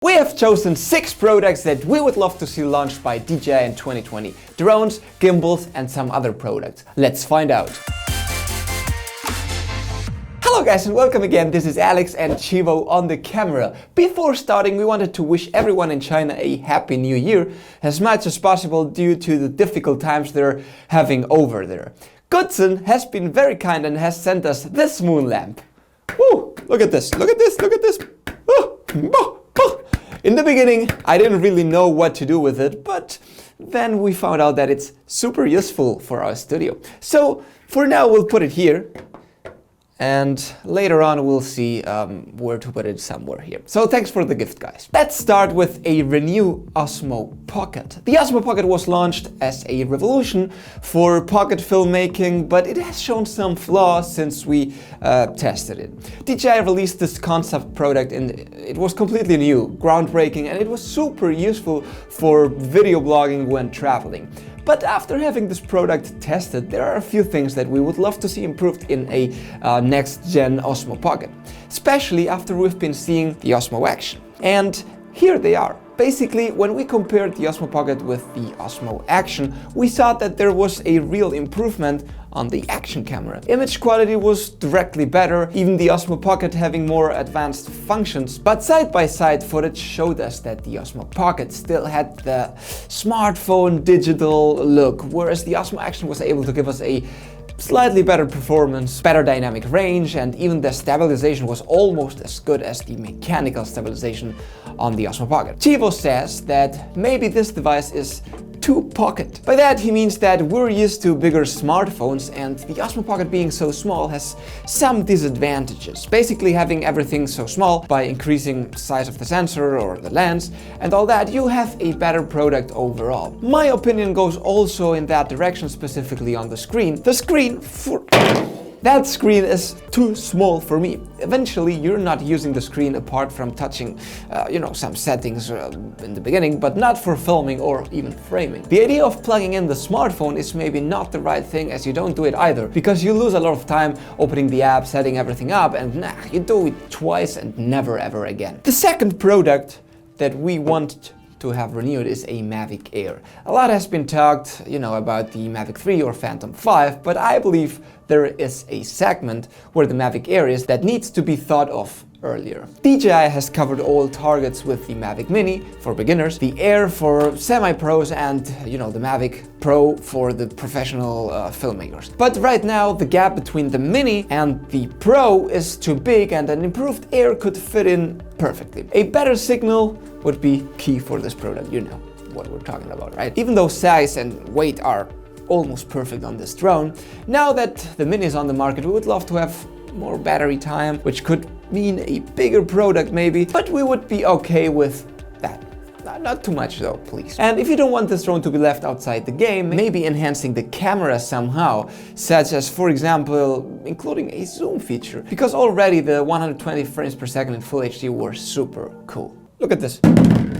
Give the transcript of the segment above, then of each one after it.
We have chosen 6 products that we would love to see launched by DJI in 2020. Drones, gimbals and some other products. Let's find out. Hello guys and welcome again, this is Alex and Chivo on the camera. Before starting, we wanted to wish everyone in China a happy new year as much as possible due to the difficult times they're having over there. Goodson has been very kind and has sent us this moon lamp. Woo! Look at this, look at this, look at this. In the beginning, I didn't really know what to do with it, but then we found out that it's super useful for our studio. So for now, we'll put it here. And later on we'll see where to put it somewhere here. So thanks for the gift, guys. Let's start with a new Osmo Pocket. The Osmo Pocket was launched as a revolution for pocket filmmaking, but it has shown some flaws since we tested it. DJI released this concept product and it was completely new, groundbreaking, and it was super useful for video blogging when traveling. But after having this product tested, there are a few things that we would love to see improved in a next-gen Osmo Pocket, especially after we've been seeing the Osmo Action. And here they are. Basically, when we compared the Osmo Pocket with the Osmo Action, we saw that there was a real improvement on the action camera. Image quality was directly better, even the Osmo Pocket having more advanced functions, but side-by-side footage showed us that the Osmo Pocket still had the smartphone digital look, whereas the Osmo Action was able to give us a slightly better performance, better dynamic range, and even the stabilization was almost as good as the mechanical stabilization on the Osmo Pocket. Chivo says that maybe this device is too pocket. By that he means that we're used to bigger smartphones and the Osmo Pocket being so small has some disadvantages. Basically having everything so small, by increasing size of the sensor or the lens and all that, you have a better product overall. My opinion goes also in that direction, specifically on the screen. That screen is too small for me. Eventually, you're not using the screen apart from touching, some settings in the beginning, but not for filming or even framing. The idea of plugging in the smartphone is maybe not the right thing, as you don't do it either, because you lose a lot of time opening the app, setting everything up, and you do it twice and never ever again. The second product that we want to have renewed is a Mavic Air. A lot has been talked, about the Mavic 3 or Phantom 5, but I believe there is a segment where the Mavic Air is that needs to be thought of earlier. DJI has covered all targets with the Mavic Mini for beginners, the Air for semi-pros, and the Mavic Pro for the professional filmmakers. But right now the gap between the Mini and the Pro is too big and an improved Air could fit in perfectly. A better signal would be key for this product, you know what we're talking about, right? Even though size and weight are almost perfect on this drone, now that the Mini is on the market, we would love to have more battery time, which could mean a bigger product maybe, but we would be okay with that. Not too much though, please. And if you don't want this drone to be left outside the game, maybe enhancing the camera somehow, such as, for example, including a zoom feature, because already the 120 frames per second in Full HD were super cool. Look at this.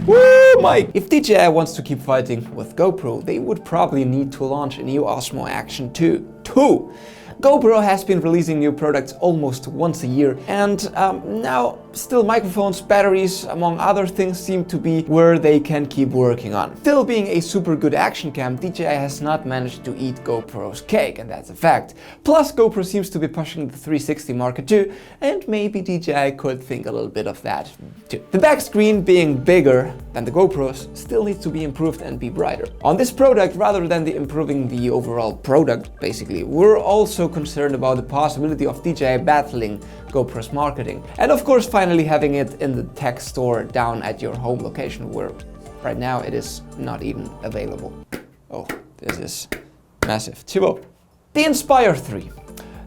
Woo, Mike! If DJI wants to keep fighting with GoPro, they would probably need to launch a new Osmo Action 2. GoPro has been releasing new products almost once a year, and now still microphones, batteries, among other things, seem to be where they can keep working on. Still being a super good action cam, DJI has not managed to eat GoPro's cake, and that's a fact. Plus, GoPro seems to be pushing the 360 market too, and maybe DJI could think a little bit of that too. The back screen being bigger than the GoPro's still needs to be improved and be brighter. On this product, rather than improving the overall product, basically, we're also concerned about the possibility of DJI battling GoPro's marketing. And of course, finally having it in the tech store down at your home location, where right now it is not even available. Oh, this is massive. Chivo. The Inspire 3.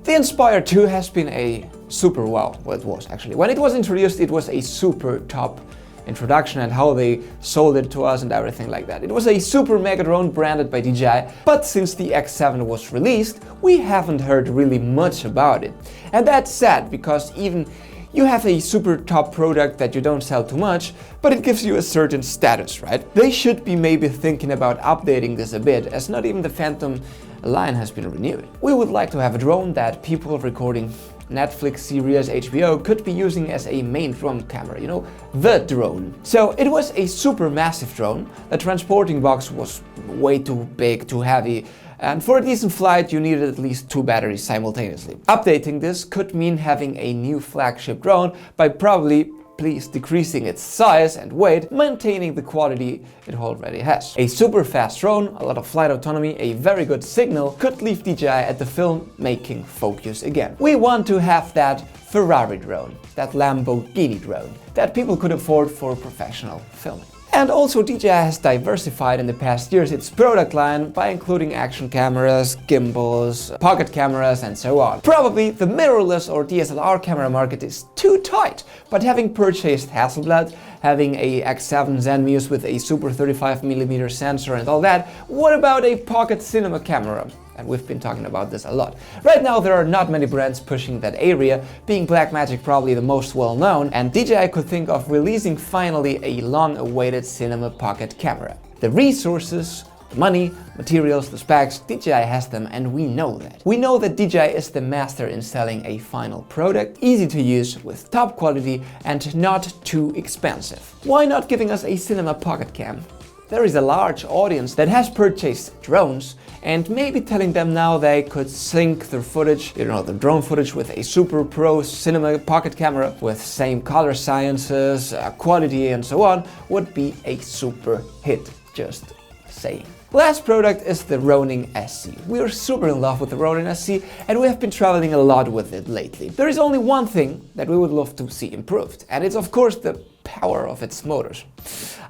The Inspire 2 has been a super well, it was actually. When it was introduced, it was a super top introduction and how they sold it to us and everything like that. It was a super mega drone branded by DJI, but since the X7 was released, we haven't heard really much about it. And that's sad, because even you have a super top product that you don't sell too much, but it gives you a certain status, right? They should be maybe thinking about updating this a bit, as not even the Phantom line has been renewed. We would like to have a drone that people recording Netflix series HBO could be using as a main drone camera, you know, the drone. So it was a super massive drone. The transporting box was way too big, too heavy, and for a decent flight you needed at least 2 batteries simultaneously. Updating this could mean having a new flagship drone by probably decreasing its size and weight, maintaining the quality it already has. A super fast drone, a lot of flight autonomy, a very good signal could leave DJI at the filmmaking focus again. We want to have that Ferrari drone, that Lamborghini drone, that people could afford for professional filming. And also DJI has diversified in the past years its product line by including action cameras, gimbals, pocket cameras and so on. Probably the mirrorless or DSLR camera market is too tight, but having purchased Hasselblad, having a X7 Zenmuse with a super 35mm sensor and all that, what about a Pocket Cinema camera? And we've been talking about this a lot. Right now there are not many brands pushing that area, being Blackmagic probably the most well known, and DJI could think of releasing finally a long-awaited cinema pocket camera. The resources, the money, materials, the specs, DJI has them and we know that. We know that DJI is the master in selling a final product, easy to use, with top quality and not too expensive. Why not giving us a cinema pocket cam? There is a large audience that has purchased drones, and maybe telling them now they could sync their footage, you know, the drone footage with a super pro cinema pocket camera with same color sciences, quality and so on would be a super hit, just saying. Last product is the Ronin SC. We are super in love with the Ronin SC and we have been traveling a lot with it lately. There is only one thing that we would love to see improved, and it's of course the power of its motors.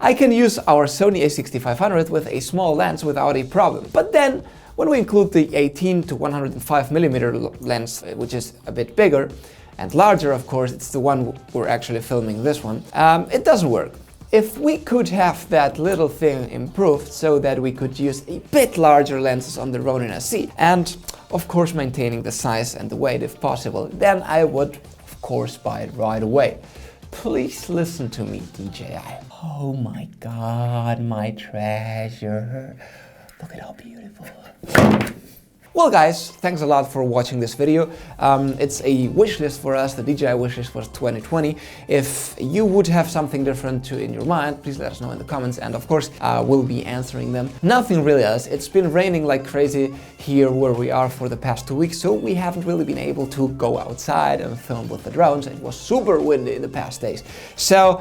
I can use our Sony a6500 with a small lens without a problem, but then when we include the 18 to 105mm lens, which is a bit bigger and larger, of course, it's the one we're actually filming this one, it doesn't work. If we could have that little thing improved so that we could use a bit larger lenses on the Ronin SC and of course maintaining the size and the weight if possible, then I would of course buy it right away. Please listen to me, DJI. Oh my god, my treasure. Look at how beautiful. Well guys, thanks a lot for watching this video. It's a wish list for us, the DJI wish list for 2020. If you would have something different in your mind, please let us know in the comments, and of course we'll be answering them. Nothing really else. It's been raining like crazy here where we are for the past 2 weeks, so we haven't really been able to go outside and film with the drones. It was super windy in the past days. So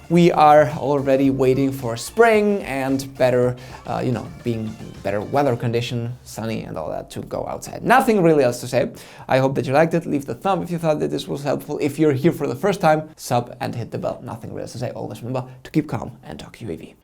we are already waiting for spring and better, you know, being better weather condition, sunny and all that to go outside. Nothing really else to say. I hope that you liked it. Leave the thumb if you thought that this was helpful. If you're here for the first time, sub and hit the bell. Nothing really else to say. Always remember to keep calm and talk UAV.